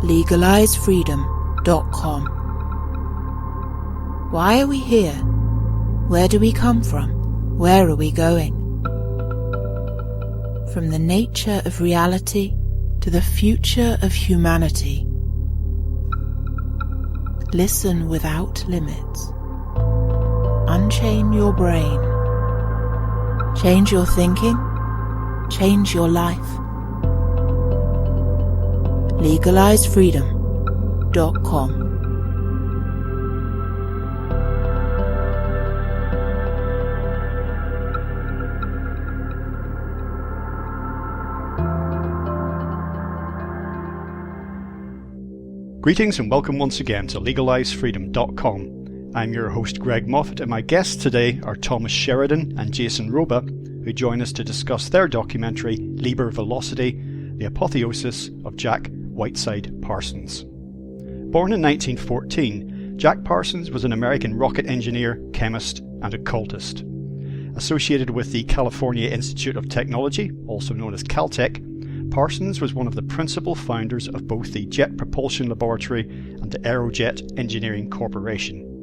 LegalizeFreedom.com. Why are we here? Where do we come from? Where are we going? From the nature of reality to the future of humanity. Listen without limits. Unchain your brain. Change your thinking. Change your life. LegalizeFreedom.com. Greetings and welcome once again to LegalizeFreedom.com. I'm your host Greg Moffat, and my guests today are Thomas Sheridan and Jason Robba, who join us to discuss their documentary Liber Velocity, the Apotheosis of Jack Whiteside Parsons. Born in 1914, Jack Parsons was an American rocket engineer, chemist and occultist. Associated with the California Institute of Technology, also known as Caltech, Parsons was one of the principal founders of both the Jet Propulsion Laboratory and the Aerojet Engineering Corporation.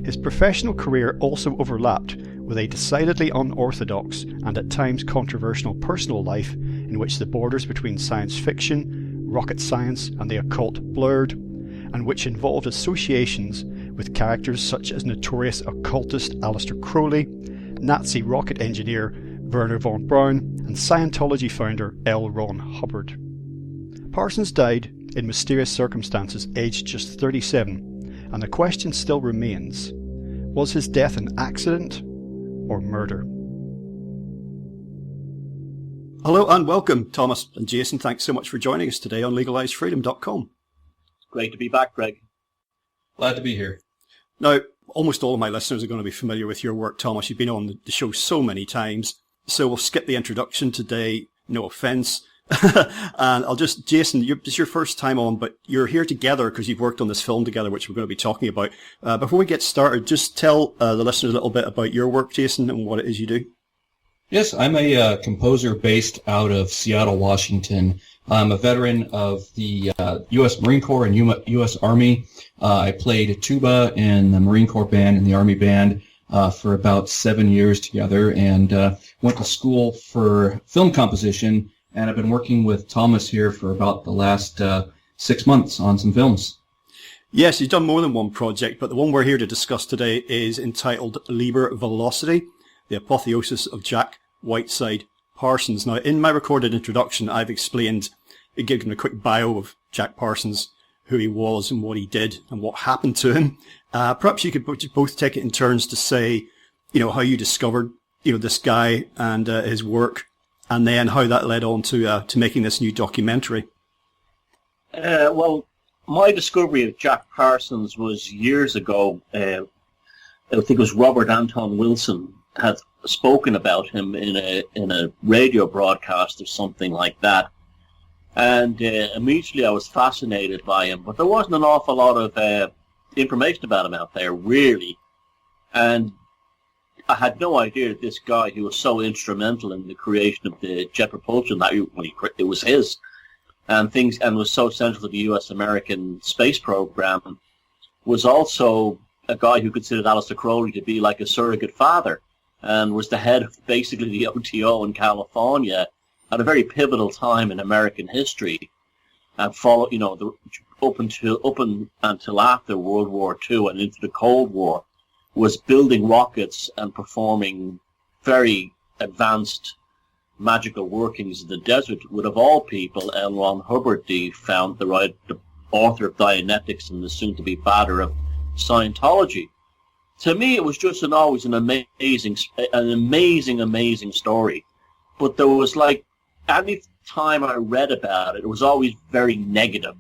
His professional career also overlapped with a decidedly unorthodox and at times controversial personal life in which the borders between science fiction, rocket science and the occult blurred, and which involved associations with characters such as notorious occultist Aleister Crowley, Nazi rocket engineer Wernher von Braun, and Scientology founder L. Ron Hubbard. Parsons died in mysterious circumstances aged just 37, and the question still remains, was his death an accident or murder? Hello and welcome, Thomas and Jason. Thanks so much for joining us today on LegalizeFreedom.com. Great to be back, Greg. Glad to be here. Now, almost all of my listeners are going to be familiar with your work, Thomas. You've been on the show so many times. So we'll skip the introduction today, no offence. And Jason, it's your first time on, but you're here together because you've worked on this film together, which we're going to be talking about. Before we get started, just tell the listeners a little bit about your work, Jason, and what it is you do. Yes, I'm a composer based out of Seattle, Washington. I'm a veteran of the U.S. Marine Corps and U.S. Army. I played tuba in the Marine Corps band and the Army band for about 7 years together, and went to school for film composition, and I've been working with Thomas here for about the last 6 months on some films. Yes, he's done more than one project, but the one we're here to discuss today is entitled Liber Velocity, the Apotheosis of Jack Whiteside Parsons. Now, in my recorded introduction, I've explained, given a quick bio of Jack Parsons, who he was and what he did and what happened to him. Perhaps you could both take it in turns to say, how you discovered, this guy and his work, and then how that led on to making this new documentary. Well, my discovery of Jack Parsons was years ago. I think it was Robert Anton Wilson had spoken about him in a radio broadcast or something like that. And immediately I was fascinated by him, but there wasn't an awful lot of information about him out there, really. And I had no idea that this guy who was so instrumental in the creation of the Jet Propulsion, that it was his, and was so central to the U.S.-American space program, was also a guy who considered Aleister Crowley to be like a surrogate father, and was the head of basically the OTO in California at a very pivotal time in American history, and followed, up until after World War II and into the Cold War, was building rockets and performing very advanced magical workings in the desert with, of all people, L. Ron Hubbard, the author of Dianetics and the soon-to-be father of Scientology. To me, it was just always an amazing story. But there was any time I read about it, it was always very negative.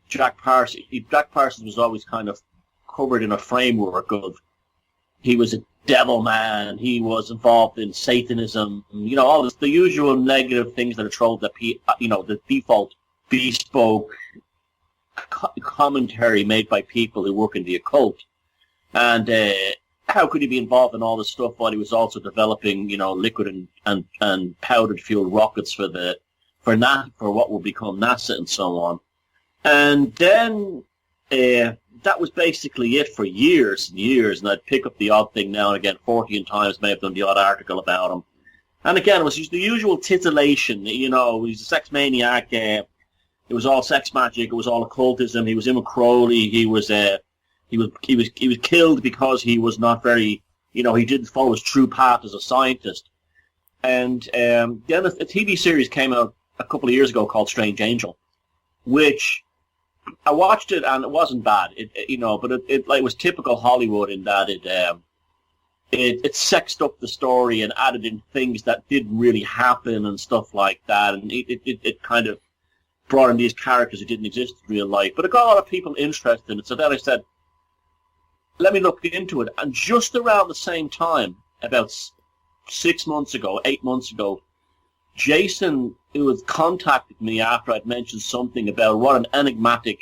Jack Parsons was always kind of covered in a framework of he was a devil man, he was involved in Satanism, all this, the usual negative things that are told that the default bespoke commentary made by people who work in the occult. And how could he be involved in all this stuff while he was also developing, liquid and powdered fuel rockets for what will become NASA and so on? And then that was basically it for years and years, and I'd pick up the odd thing now and again. 14 times may have done the odd article about him. And again, it was just the usual titillation. You know, he was a sex maniac. It was all sex magic. It was all occultism. He was in with Crowley. He was killed because he was not very, you know, he didn't follow his true path as a scientist. And then a TV series came out a couple of years ago called Strange Angel, which I watched it and it wasn't bad. But it was typical Hollywood in that it sexed up the story and added in things that didn't really happen and stuff like that, and it kind of brought in these characters who didn't exist in real life. But it got a lot of people interested in it, so then I said, let me look into it. And just around the same time, about 8 months ago, Jason, who had contacted me after I'd mentioned something about what an enigmatic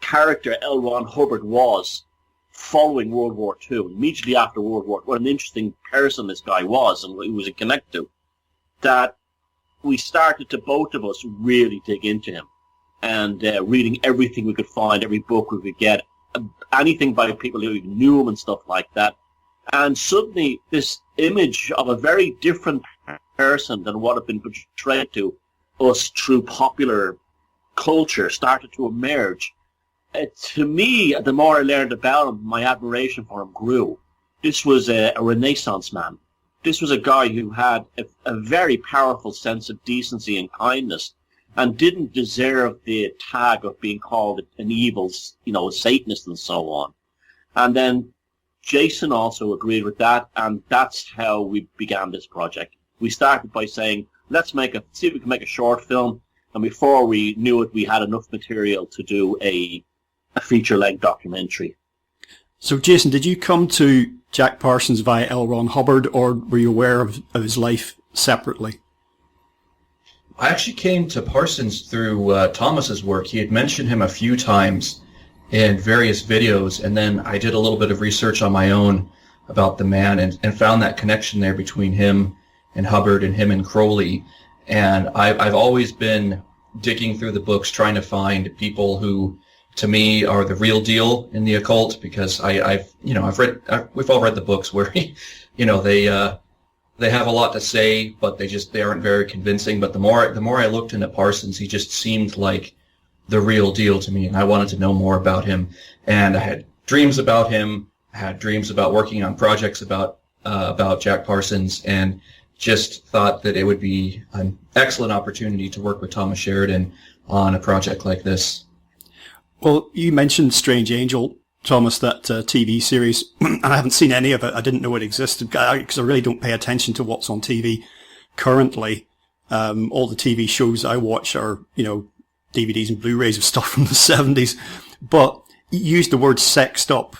character L. Ron Hubbard was following World War II, immediately after World War II, what an interesting person this guy was and what he was a connect to, that we started to, both of us, really dig into him. And reading everything we could find, every book we could get, anything by people who even knew him and stuff like that. And suddenly this image of a very different person than what had been portrayed to us through popular culture started to emerge. To me, the more I learned about him, my admiration for him grew. This was a Renaissance man. This was a guy who had a very powerful sense of decency and kindness and didn't deserve the tag of being called an evil, a Satanist and so on. And then Jason also agreed with that, and that's how we began this project. We started by saying, let's see if we can make a short film, and before we knew it, we had enough material to do a feature-length documentary. So, Jason, did you come to Jack Parsons via L. Ron Hubbard, or were you aware of his life separately? I actually came to Parsons through Thomas's work. He had mentioned him a few times in various videos, and then I did a little bit of research on my own about the man and found that connection there between him and Hubbard and him and Crowley. And I've always been digging through the books trying to find people who, to me, are the real deal in the occult, because we've all read the books where, they have a lot to say, but they aren't very convincing. But the more I looked into Parsons, he just seemed like the real deal to me, and I wanted to know more about him. And I had dreams about him, I had dreams about working on projects about Jack Parsons, and just thought that it would be an excellent opportunity to work with Thomas Sheridan on a project like this. Well, you mentioned Strange Angel, Thomas, that TV series, and I haven't seen any of it. I didn't know it existed because I really don't pay attention to what's on TV currently. All the TV shows I watch are, DVDs and Blu-rays of stuff from the 70s. But you used the word sexed up.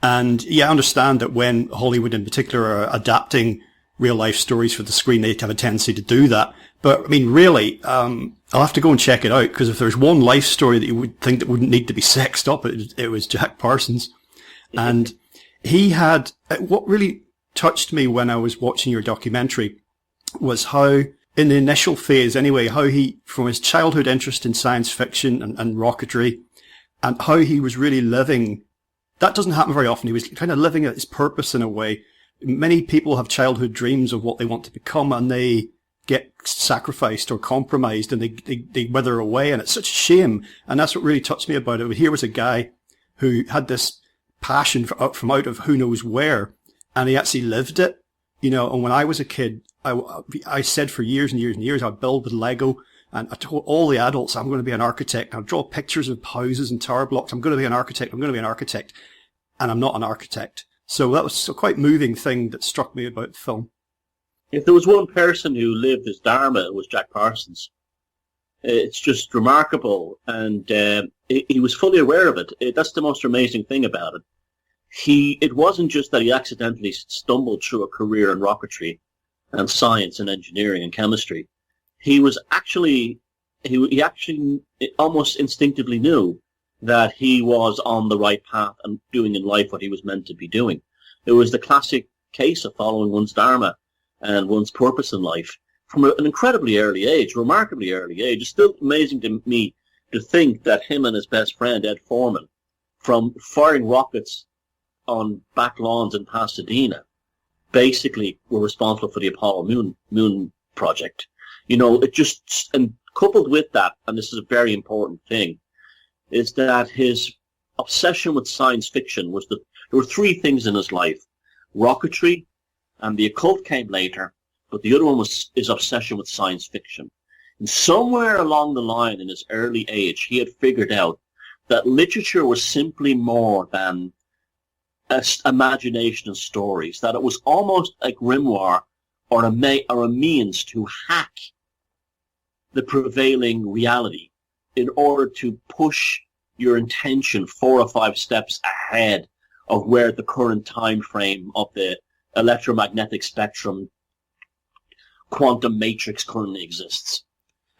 And yeah, I understand that when Hollywood in particular are adapting real life stories for the screen, they have a tendency to do that. But I mean, really, I'll have to go and check it out, because if there's one life story that you would think that wouldn't need to be sexed up, it was Jack Parsons. And he had, what really touched me when I was watching your documentary was how, in the initial phase anyway, how he, from his childhood interest in science fiction and rocketry, and how he was really living, that doesn't happen very often. He was kind of living at his purpose in a way. Many people have childhood dreams of what they want to become, and they get sacrificed or compromised, and they wither away, and it's such a shame. And that's what really touched me about it. Here was a guy who had this passion from out of who knows where, and he actually lived it, and when I was a kid, I said for years and years and years, I'd build with Lego, and I told all the adults, I'm going to be an architect. I'll draw pictures of houses and tower blocks. I'm going to be an architect. And I'm not an architect. So that was a quite moving thing that struck me about the film. If there was one person who lived his dharma, it was Jack Parsons. It's just remarkable, and he was fully aware of it. That's the most amazing thing about it. It wasn't just that he accidentally stumbled through a career in rocketry and science and engineering and chemistry. He actually almost instinctively knew that he was on the right path and doing in life what he was meant to be doing. It was the classic case of following one's dharma and one's purpose in life from an incredibly early age, remarkably early age. It's still amazing to me to think that him and his best friend, Ed Foreman, from firing rockets on back lawns in Pasadena, basically were responsible for the Apollo moon project. You know, it just, and coupled with that, and this is a very important thing, is that his obsession with science fiction was there were three things in his life: rocketry, and the occult came later, but the other one was his obsession with science fiction. And somewhere along the line in his early age, he had figured out that literature was simply more than imagination and stories, that it was almost a grimoire or a means to hack the prevailing reality in order to push your intention 4 or 5 steps ahead of where the current time frame of the electromagnetic spectrum quantum matrix currently exists.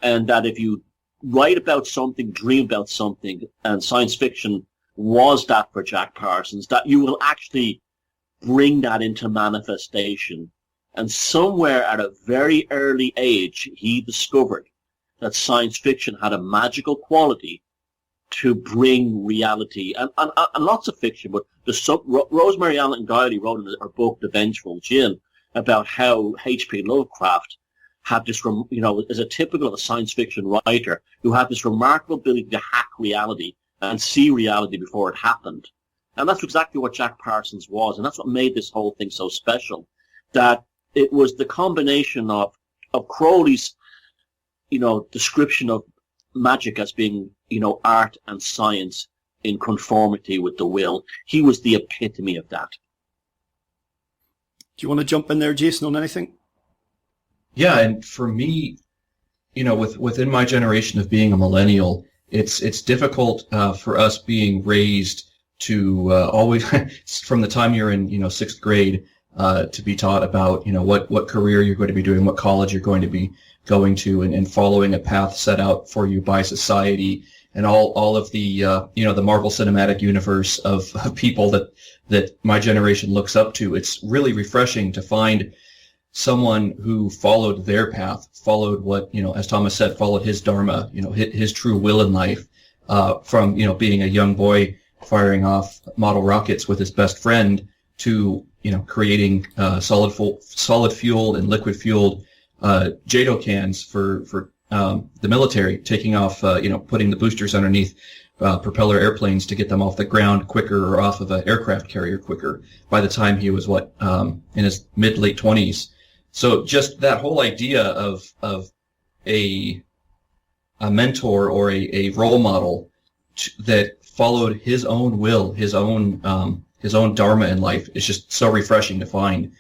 And that if you write about something, dream about something, and science fiction was that for Jack Parsons, that you will actually bring that into manifestation. And somewhere at a very early age, he discovered that science fiction had a magical quality to bring reality, and lots of fiction, but Rosemary Allen Guiley wrote in her book, The Vengeful Jinn, about how H.P. Lovecraft had this, you know, as a typical of a science fiction writer, who had this remarkable ability to hack reality and see reality before it happened. And that's exactly what Jack Parsons was, and that's what made this whole thing so special, that it was the combination of Crowley's, you know, description of magic as being, you know, art and science in conformity with the will. He was the epitome of that. Do you want to jump in there, Jason, on anything? Yeah, and for me, you know, within my generation of being a millennial, it's difficult for us being raised to always, from the time you're in, you know, 6th grade, to be taught about, you know, what career you're going to be doing, what college you're going to be going to, and following a path set out for you by society, and all of the, you know, the Marvel Cinematic Universe of people that my generation looks up to. It's really refreshing to find someone who followed their path, followed what, you know, as Thomas said, followed his dharma, you know, his true will in life, from, you know, being a young boy firing off model rockets with his best friend to, you know, creating solid fueled and liquid fueled JATO cans for the military, taking off, you know, putting the boosters underneath propeller airplanes to get them off the ground quicker or off of an aircraft carrier quicker by the time he was, in his mid-late 20s. So just that whole idea of a mentor or a role model that followed his own will, his own dharma in life is just so refreshing to find.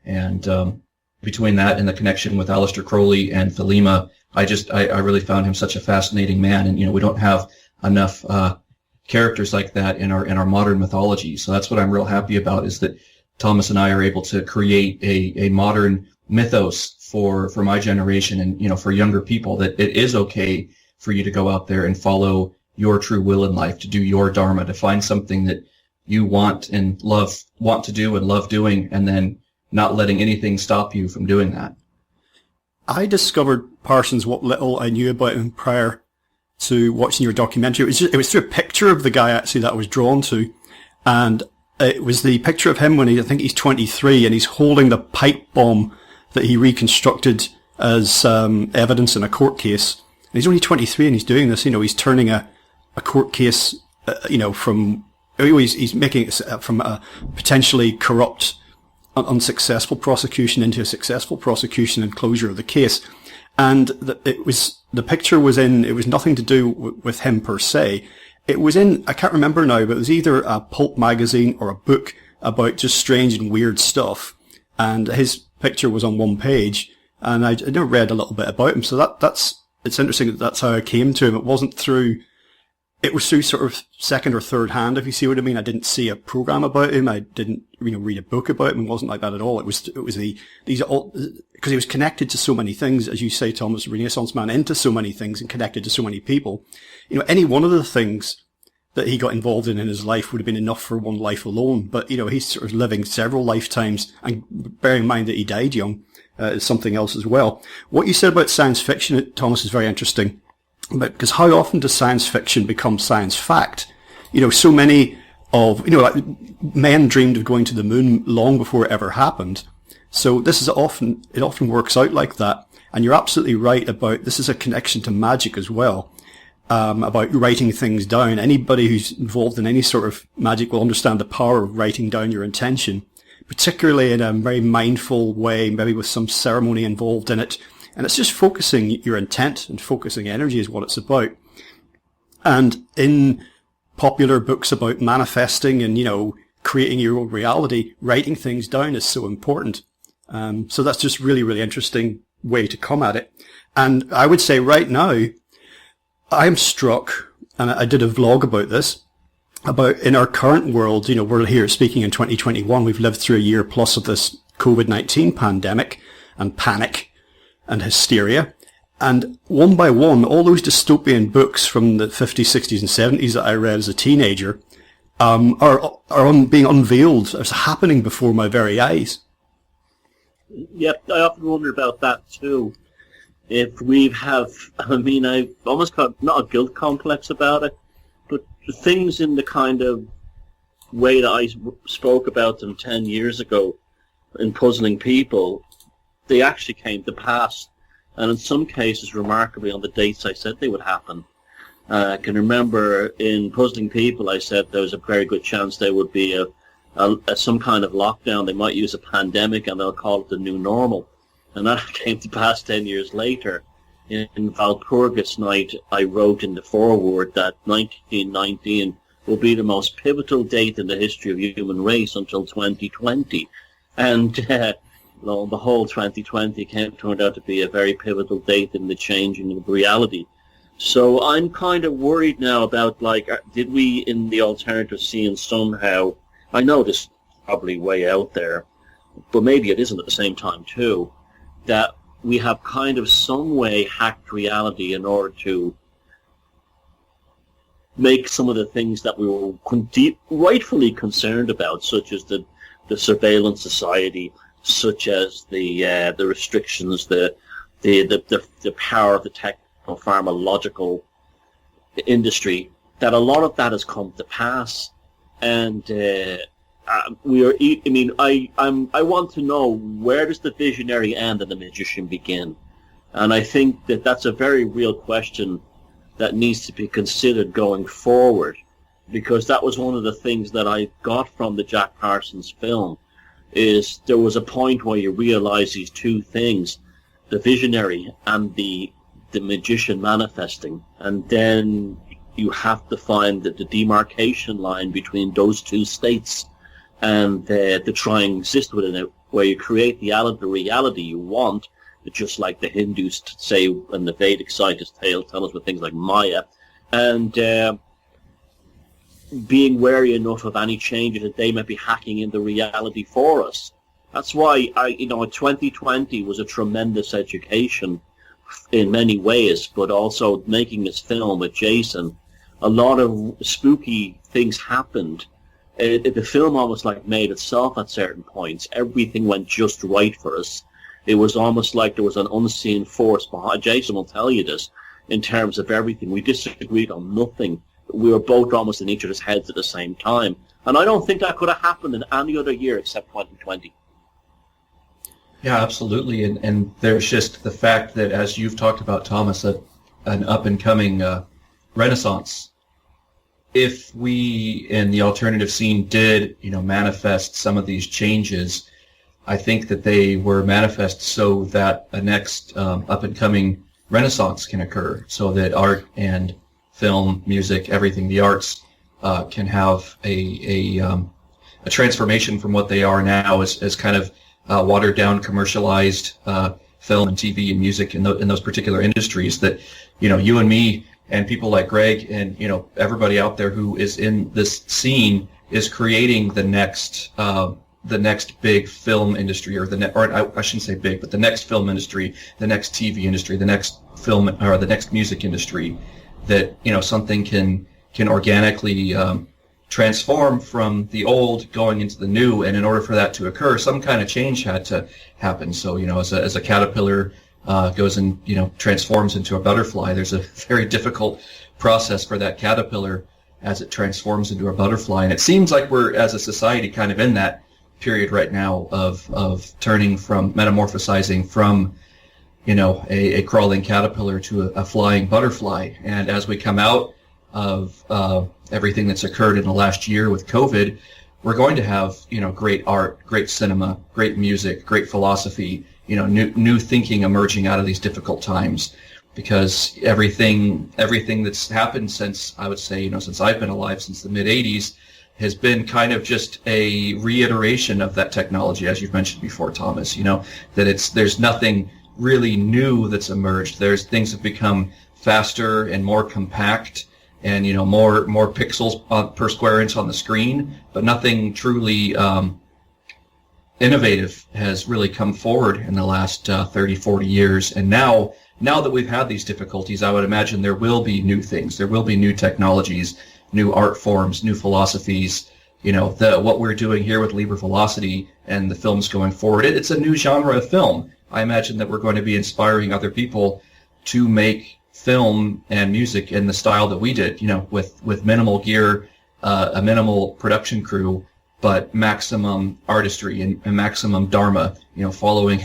And between that and the connection with Aleister Crowley and Thelema, I really found him such a fascinating man. And, you know, we don't have enough characters like that in our modern mythology. So that's what I'm real happy about, is that Thomas and I are able to create a modern mythos for my generation, and, you know, for younger people, that it is okay for you to go out there and follow your true will in life, to do your dharma, to find something that you want to do and love doing, and then not letting anything stop you from doing that. I discovered Parsons what little I knew about him prior to watching your documentary. It was through a picture of the guy actually that I was drawn to, and it was the picture of him when I think he's 23, and he's holding the pipe bomb that he reconstructed as evidence in a court case. And he's only 23 and he's doing this. You know, he's turning a court case, you know, he's making it from a potentially corrupt, unsuccessful prosecution into a successful prosecution and closure of the case. And the picture was it was nothing to do with him per se. It was in, I can't remember now, but it was either a pulp magazine or a book about just strange and weird stuff. And his picture was on one page, and I never read a little bit about him. So it's interesting that's how I came to him. It was through sort of second or third hand, if you see what I mean. I didn't see a program about him. I didn't, you know, read a book about him. It wasn't like that at all. It was because he was connected to so many things, as you say, Thomas, Renaissance man, into so many things and connected to so many people. You know, any one of the things that he got involved in his life would have been enough for one life alone. But, you know, he's sort of living several lifetimes, and bearing in mind that he died young, is something else as well. What you said about science fiction, Thomas, is very interesting. But because how often does science fiction become science fact? So many of, like men dreamed of going to the moon long before it ever happened. So it often works out like that. And you're absolutely right about, this is a connection to magic as well, about writing things down. Anybody who's involved in any sort of magic will understand the power of writing down your intention, particularly in a very mindful way, maybe with some ceremony involved in it. And it's just focusing your intent and focusing energy is what it's about. And in popular books about manifesting and, creating your own reality, writing things down is so important. So that's just really, really interesting way to come at it. And I would say right now, I'm struck, and I did a vlog about this, about in our current world, we're here speaking in 2021, we've lived through a year plus of this COVID-19 pandemic and panic and hysteria. And one by one, all those dystopian books from the 50s, 60s and 70s that I read as a teenager are being unveiled. It's happening before my very eyes. Yep, I often wonder about that too. If I've almost got not a guilt complex about it, but the things in the kind of way that I spoke about them 10 years ago in Puzzling People, they actually came to pass. And in some cases, remarkably, on the dates I said they would happen. I can remember in Puzzling People, I said there was a very good chance there would be some kind of lockdown. They might use a pandemic and they'll call it the new normal. And that came to pass 10 years later. In Walpurgis Night, I wrote in the foreword that 1919 will be the most pivotal date in the history of the human race until 2020. And lo and behold, 2020 turned out to be a very pivotal date in the changing of reality. So I'm kind of worried now about, did we in the alternative scene somehow, I know this is probably way out there, but maybe it isn't at the same time too, that we have kind of some way hacked reality in order to make some of the things that we were rightfully concerned about, such as the surveillance society, such as the restrictions, the power of the techno-pharmacological industry, that a lot of that has come to pass. And I want to know, where does the visionary end and the magician begin? And I think that that's a very real question that needs to be considered going forward, because that was one of the things that I got from the Jack Parsons film, is there was a point where you realize these two things, the visionary and the magician manifesting, and then you have to find the demarcation line between those two states and to try and exist within it, where you create the reality you want, just like the Hindus say in the Vedic scientist tale tell us with things like Maya, and being wary enough of any changes that they might be hacking in the reality for us. That's why 2020 was a tremendous education in many ways, but also making this film with Jason, a lot of spooky things happened. The film almost made itself at certain points. Everything went just right for us. It was almost like there was an unseen force behind. Jason will tell you this, in terms of everything. We disagreed on nothing. We were both almost in each other's heads at the same time. And I don't think that could have happened in any other year except 2020. Yeah, absolutely. And there's just the fact that, as you've talked about, Thomas, an up-and-coming renaissance. If we in the alternative scene did, manifest some of these changes, I think that they were manifest so that a next up-and-coming renaissance can occur, so that art and film, music, everything, the arts can have a transformation from what they are now as kind of watered down, commercialized film and TV and music in those particular industries that, you and me and people like Greg and, everybody out there who is in this scene is creating the next big film industry, or I shouldn't say big, but the next film industry, the next TV industry, the next film or the next music industry, that, something can organically transform from the old going into the new. And in order for that to occur, some kind of change had to happen. So, as a caterpillar goes and, transforms into a butterfly. There's a very difficult process for that caterpillar as it transforms into a butterfly. And it seems like we're, as a society, kind of in that period right now of turning from, metamorphosizing from, a crawling caterpillar to a flying butterfly. And as we come out of everything that's occurred in the last year with COVID, we're going to have, great art, great cinema, great music, great philosophy, new thinking emerging out of these difficult times, because everything that's happened since, I would say, since I've been alive, since the mid-'80s, has been kind of just a reiteration of that technology, as you've mentioned before, Thomas, that there's nothing really new that's emerged. Things have become faster and more compact, and more pixels per square inch on the screen, but nothing truly innovative has really come forward in the last 30, 40 years. And now that we've had these difficulties, I would imagine there will be new things. There will be new technologies, new art forms, new philosophies. What we're doing here with Liber Velocity and the films going forward, it's a new genre of film. I imagine that we're going to be inspiring other people to make film and music in the style that we did, with minimal gear, a minimal production crew, but maximum artistry and maximum dharma, following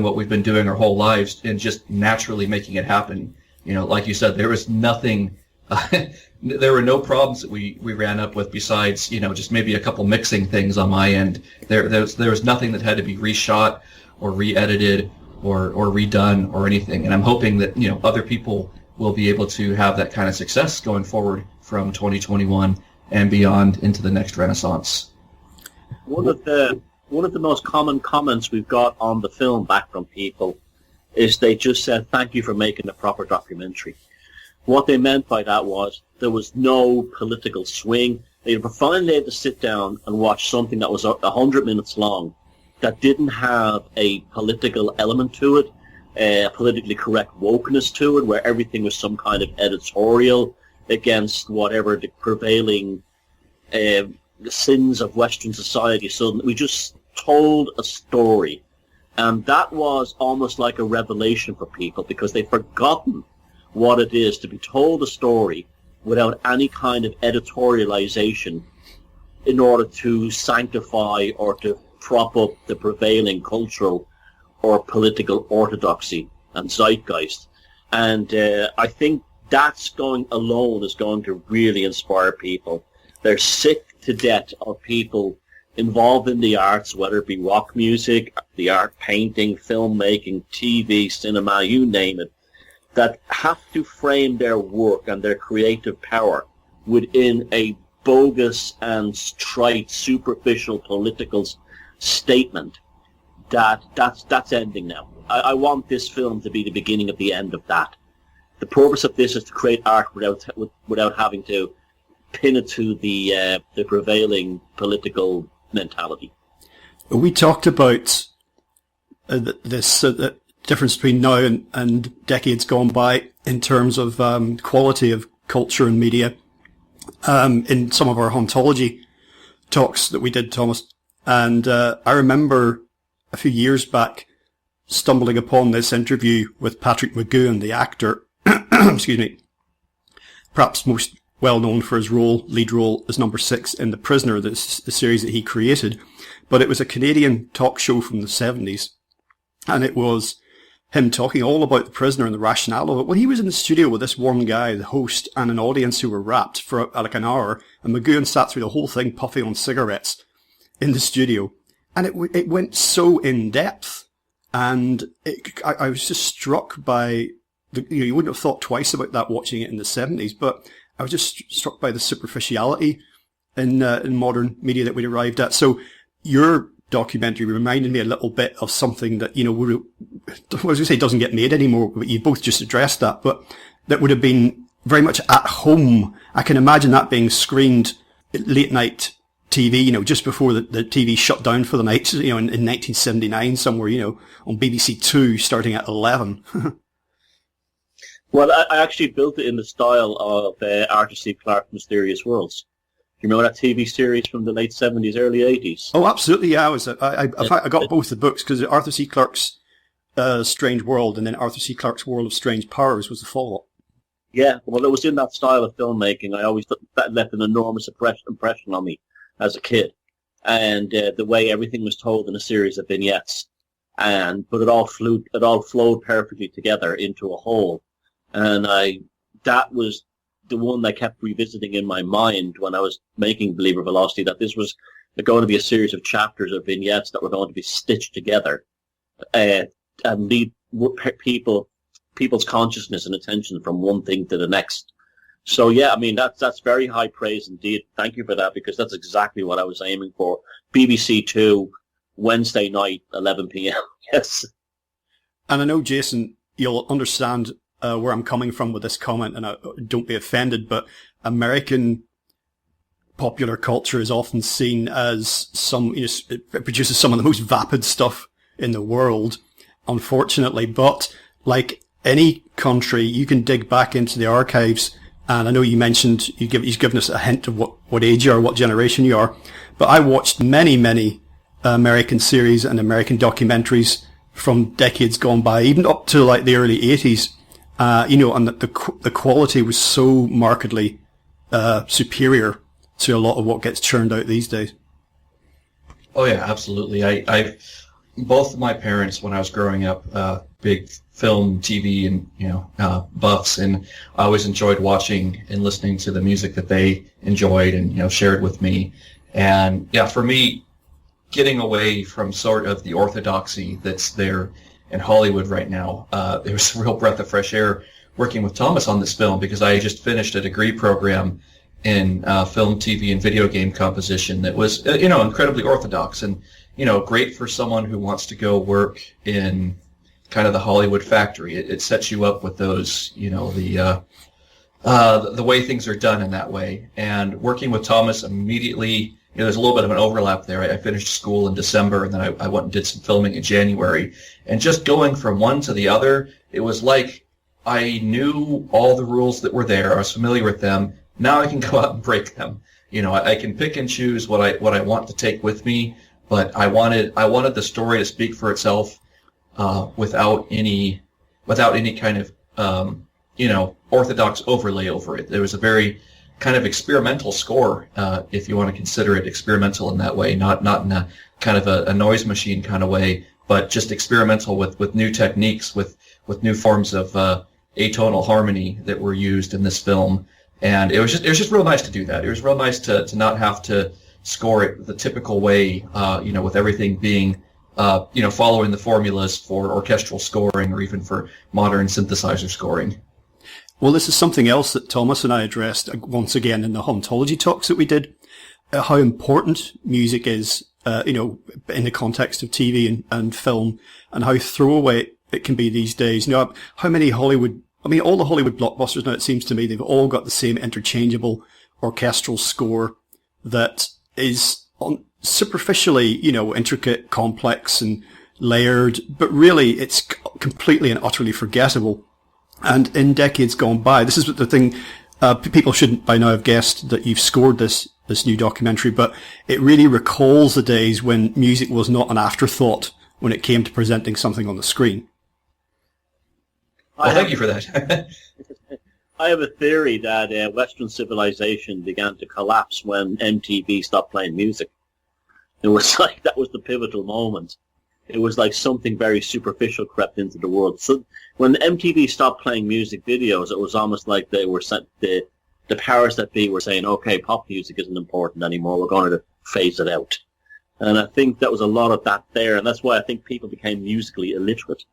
what we've been doing our whole lives and just naturally making it happen. Like you said, there was nothing, there were no problems that we ran up with besides, just maybe a couple mixing things on my end. There was nothing that had to be reshot or re-edited or redone or anything. And I'm hoping that, other people will be able to have that kind of success going forward from 2021 and beyond into the next renaissance. One of the most common comments we've got on the film back from people is they just said, "Thank you for making a proper documentary." What they meant by that was there was no political swing. They were finally able to sit down and watch something that was 100 minutes long, that didn't have a political element to it, a politically correct wokeness to it, where everything was some kind of editorial against whatever the prevailing the sins of Western society. So we just told a story. And that was almost like a revelation for people, because they'd forgotten what it is to be told a story without any kind of editorialization in order to sanctify or to prop up the prevailing cultural or political orthodoxy and zeitgeist. And I think that's alone is going to really inspire people. They're sick to death of people involved in the arts, whether it be rock music, the art, painting, filmmaking, TV, cinema, you name it, that have to frame their work and their creative power within a bogus and trite, superficial political statement. That's ending now. I want this film to be the beginning of the end of that. The purpose of this is to create art without having to pin it to the prevailing political mentality. We talked about this the difference between now and decades gone by in terms of quality of culture and media in some of our hauntology talks that we did, Thomas. And I remember a few years back stumbling upon this interview with Patrick McGoohan, the actor, excuse me, perhaps most well known for his lead role as number 6 in The Prisoner, the series that he created. But it was a Canadian talk show from the 70s, and it was him talking all about The Prisoner and the rationale of it. Well, he was in the studio with this one guy, the host, and an audience who were wrapped for like an hour, and McGoohan sat through the whole thing puffing on cigarettes in the studio. And it went so in-depth, and I was just struck by, you wouldn't have thought twice about that watching it in the 70s, but I was just struck by the superficiality in modern media that we'd arrived at. So your documentary reminded me a little bit of something that, I was going to say doesn't get made anymore, but you both just addressed that, but that would have been very much at home. I can imagine that being screened at late night TV, just before the TV shut down for the night, in 1979 somewhere, on BBC Two starting at 11. Well, I actually built it in the style of Arthur C. Clarke's Mysterious Worlds. You remember that TV series from the late 70s, early 80s? Oh, absolutely, yeah. I got both the books, because Arthur C. Clarke's Strange World, and then Arthur C. Clarke's World of Strange Powers was the follow-up. Yeah, well, it was in that style of filmmaking. I always thought that left an enormous impression on me as a kid. And the way everything was told in a series of vignettes. But it all flowed perfectly together into a whole. And that was the one that kept revisiting in my mind when I was making Liber Velocity, that this was going to be a series of chapters of vignettes that were going to be stitched together and lead people's consciousness and attention from one thing to the next. So yeah, I mean, that's very high praise indeed. Thank you for that, because that's exactly what I was aiming for. BBC 2, Wednesday night, 11 p.m. Yes. And I know, Jason, you'll understand where I'm coming from with this comment, and don't be offended, but American popular culture is often seen as it produces some of the most vapid stuff in the world, unfortunately. But like any country, you can dig back into the archives, and I know you mentioned you've given us a hint of what age you are, what generation you are, but I watched many American series and American documentaries from decades gone by, even up to like the early 80s. And the quality was so markedly superior to a lot of what gets churned out these days. Oh yeah, absolutely. I both of my parents, when I was growing up, big film, TV, and buffs, and I always enjoyed watching and listening to the music that they enjoyed and shared with me. And yeah, for me, getting away from sort of the orthodoxy that's there in Hollywood right now, it was a real breath of fresh air working with Thomas on this film, because I just finished a degree program in film, TV, and video game composition that was, incredibly orthodox and, great for someone who wants to go work in kind of the Hollywood factory. It sets you up with those, the way things are done in that way. And working with Thomas immediately, there's a little bit of an overlap there. I finished school in December, and then I went and did some filming in January. And just going from one to the other, it was like I knew all the rules that were there. I was familiar with them. Now I can go out and break them. I can pick and choose what I want to take with me, but I wanted the story to speak for itself without any kind of orthodox overlay over it. There was a very kind of experimental score, if you want to consider it experimental in that way, not in a kind of a noise machine kind of way, but just experimental with new techniques, with new forms of atonal harmony that were used in this film. And it was just real nice to do that. It was real nice to not have to score it the typical way, with everything being, following the formulas for orchestral scoring or even for modern synthesizer scoring. Well, this is something else that Thomas and I addressed once again in the hauntology talks that we did, how important music is, in the context of TV and film, and how throwaway it can be these days. How many all the Hollywood blockbusters now, it seems to me, they've all got the same interchangeable orchestral score that is superficially, intricate, complex, and layered, but really it's completely and utterly forgettable. And in decades gone by, this is the thing, people shouldn't by now have guessed that you've scored this new documentary, but it really recalls the days when music was not an afterthought when it came to presenting something on the screen. Well, thank you for that. I have a theory that Western civilization began to collapse when MTV stopped playing music. It was like that was the pivotal moment. It was like something very superficial crept into the world. So when MTV stopped playing music videos, it was almost like they were the powers that be were saying, okay, pop music isn't important anymore. We're going to phase it out. And I think that was a lot of that there. And that's why I think people became musically illiterate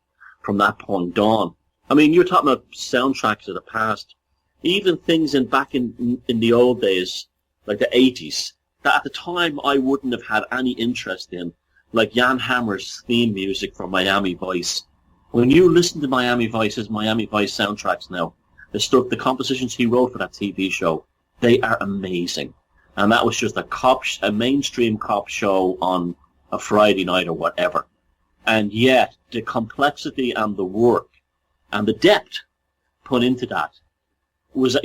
from that point on. I mean, you're talking about soundtracks of the past. Even things back in the old days, like the 80s, that at the time I wouldn't have had any interest in, like Jan Hammer's theme music from Miami Vice. When you listen to Miami Vice's Miami Vice soundtracks now, the compositions he wrote for that TV show, they are amazing. And that was just a mainstream cop show on a Friday night or whatever. And yet, the complexity and the work and the depth put into that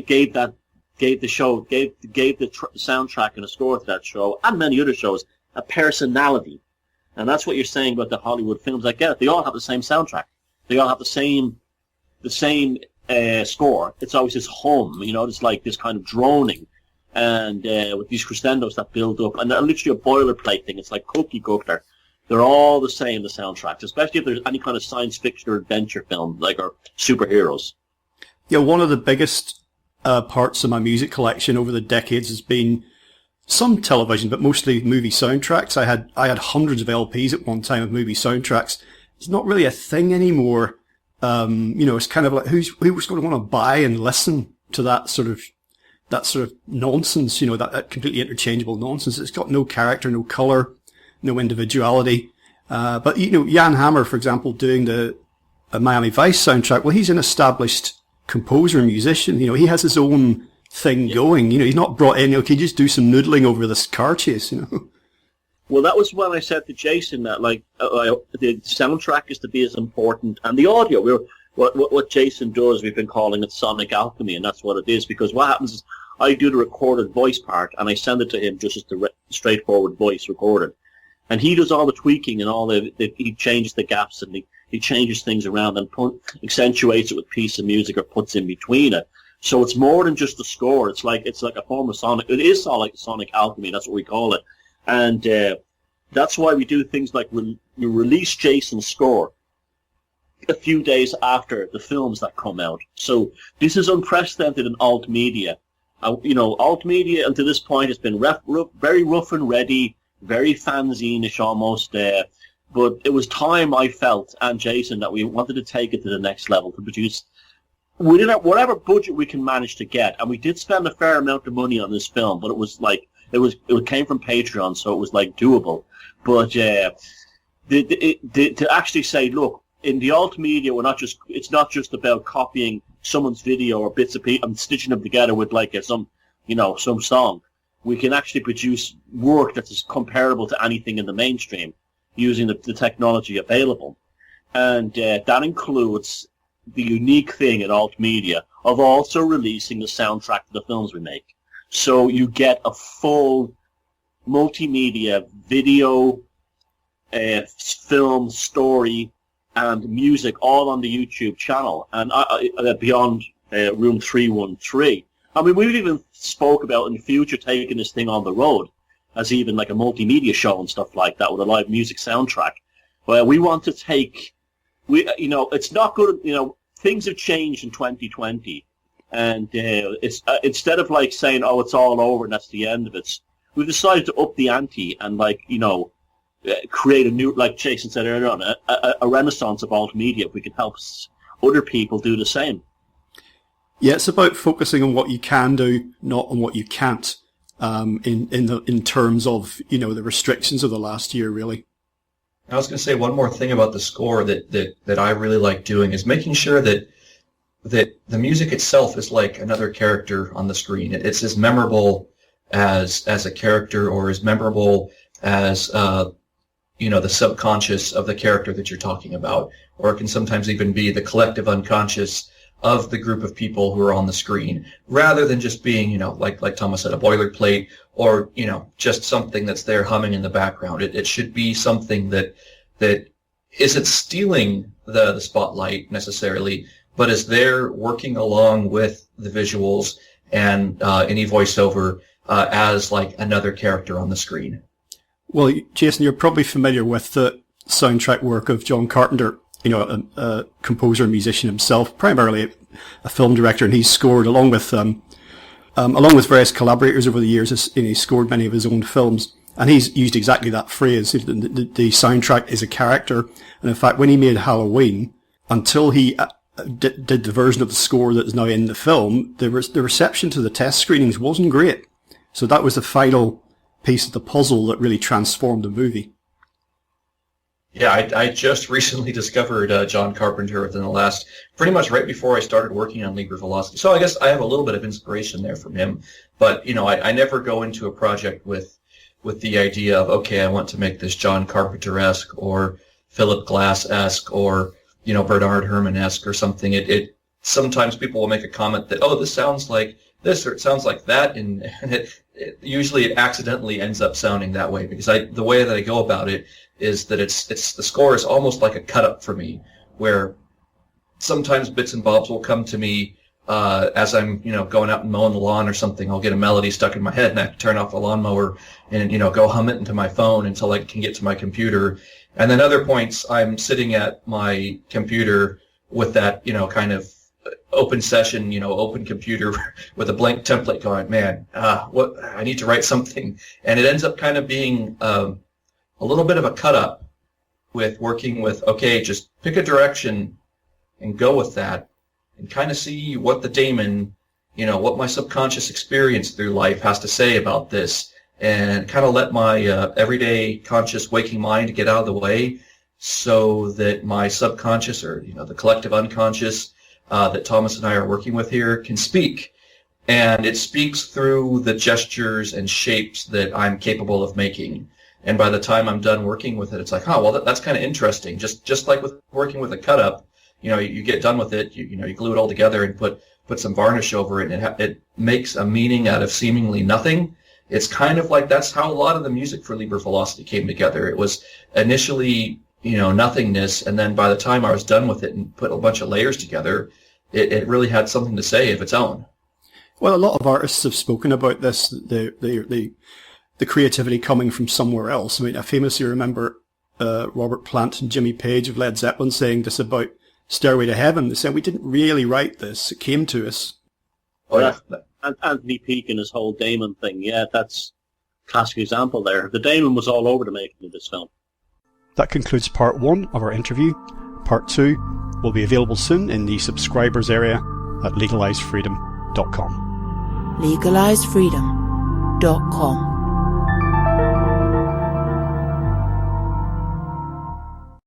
gave the soundtrack and the score to that show and many other shows a personality. And that's what you're saying about the Hollywood films. I get it. They all have the same soundtrack. They all have the same score. It's always this hum, it's like this kind of droning, and with these crescendos that build up, and they're literally a boilerplate thing. It's like cookie cutter. They're all the same, the soundtracks, especially if there's any kind of science fiction or adventure film, like or superheroes. Yeah, one of the biggest parts of my music collection over the decades has been some television, but mostly movie soundtracks. I had hundreds of LPs at one time of movie soundtracks. It's not really a thing anymore. It's kind of like who's going to want to buy and listen to that sort of nonsense, that completely interchangeable nonsense. It's got no character, no color, no individuality. But Jan Hammer, for example, doing the Miami Vice soundtrack, well, he's an established composer and musician. He has his own thing going. He's not brought in, okay, just do some noodling over this car chase, Well, that was when I said to Jason that, the soundtrack is to be as important, and the audio. What Jason does, we've been calling it sonic alchemy, and that's what it is. Because what happens is, I do the recorded voice part, and I send it to him just as the straightforward voice recorded, and he does all the tweaking and all he changes the gaps and he changes things around and accentuates it with piece of music or puts in between it. So it's more than just the score. It's like a form of sonic. It is like sonic alchemy. That's what we call it. And that's why we do things like we release Jason's score a few days after the films that come out. So this is unprecedented in alt media. Alt media until this point has been very rough and ready, very fanzine-ish almost. But it was time, I felt, and Jason, that we wanted to take it to the next level to produce within whatever budget we can manage to get. And we did spend a fair amount of money on this film, but it was like it came from Patreon, so it was like doable. But to actually say, look, in the alt media, it's not just about copying someone's video or bits of people and stitching them together with like some song. We can actually produce work that is comparable to anything in the mainstream using the technology available. And that includes the unique thing in alt media of also releasing the soundtrack to the films we make. So you get a full multimedia video, film, story, and music all on the YouTube channel and beyond Room 313. I mean, we've even spoke about in the future taking this thing on the road as even like a multimedia show and stuff like that with a live music soundtrack. Where we want to take, it's not good, things have changed in 2020. And it's instead of like saying, oh, it's all over and that's the end of it, we've decided to up the ante and create a new, like Jason said earlier on, a renaissance of alt media. If we can help other people do the same. Yeah, it's about focusing on what you can do, not on what you can't. In terms of the restrictions of the last year, really. I was going to say one more thing about the score that I really like doing is making sure that the music itself is like another character on the screen. It's as memorable as a character, or as memorable as the subconscious of the character that you're talking about, or it can sometimes even be the collective unconscious of the group of people who are on the screen, rather than just being, like Thomas said, a boilerplate, or, just something that's there humming in the background. It should be something that isn't stealing the spotlight necessarily, but is there working along with the visuals and any voiceover as like another character on the screen. Well, Jason, you're probably familiar with the soundtrack work of John Carpenter, a composer and musician himself, primarily a film director, and he's scored along with various collaborators over the years. He scored many of his own films, and he's used exactly that phrase. The soundtrack is a character, and in fact, when he made Halloween, until he did the version of the score that is now in the film, the reception to the test screenings wasn't great. So that was the final piece of the puzzle that really transformed the movie. Yeah, I just recently discovered John Carpenter within the last, pretty much right before I started working on Liber Velocity. So I guess I have a little bit of inspiration there from him. But, I never go into a project with the idea of, okay, I want to make this John Carpenter-esque or Philip Glass-esque or, Bernard Herrmann-esque or something. It sometimes people will make a comment that, oh, this sounds like this or it sounds like that, and usually it accidentally ends up sounding that way because the way that I go about it is that it's the score is almost like a cut up for me, where sometimes bits and bobs will come to me as I'm, going out and mowing the lawn or something. I'll get a melody stuck in my head and I have to turn off the lawnmower and, go hum it into my phone until I can get to my computer. And then other points I'm sitting at my computer with that, kind of open session, open computer with a blank template going, man, what I need to write something. And it ends up kind of being a little bit of a cut up with working with, okay, just pick a direction and go with that and kind of see what the daemon, what my subconscious experience through life has to say about this, and kind of let my everyday conscious waking mind get out of the way so that my subconscious, or the collective unconscious that Thomas and I are working with here, can speak. And it speaks through the gestures and shapes that I'm capable of making. And by the time I'm done working with it, it's like, that's kind of interesting. Just like with working with a cut-up, you get done with it, you glue it all together and put some varnish over it, and it makes a meaning out of seemingly nothing. It's kind of like that's how a lot of the music for Liber Velocity came together. It was initially, nothingness, and then by the time I was done with it and put a bunch of layers together, it really had something to say of its own. Well, a lot of artists have spoken about this, the creativity coming from somewhere else. I mean, I famously remember Robert Plant and Jimmy Page of Led Zeppelin saying this about Stairway to Heaven. They said, we didn't really write this, it came to us. Oh, yeah. And Anthony Peake and his whole Damon thing, that's a classic example there. The Damon was all over the making of this film. That concludes part 1 of our interview. Part 2 will be available soon in the subscribers area at legalizefreedom.com. legalizefreedom.com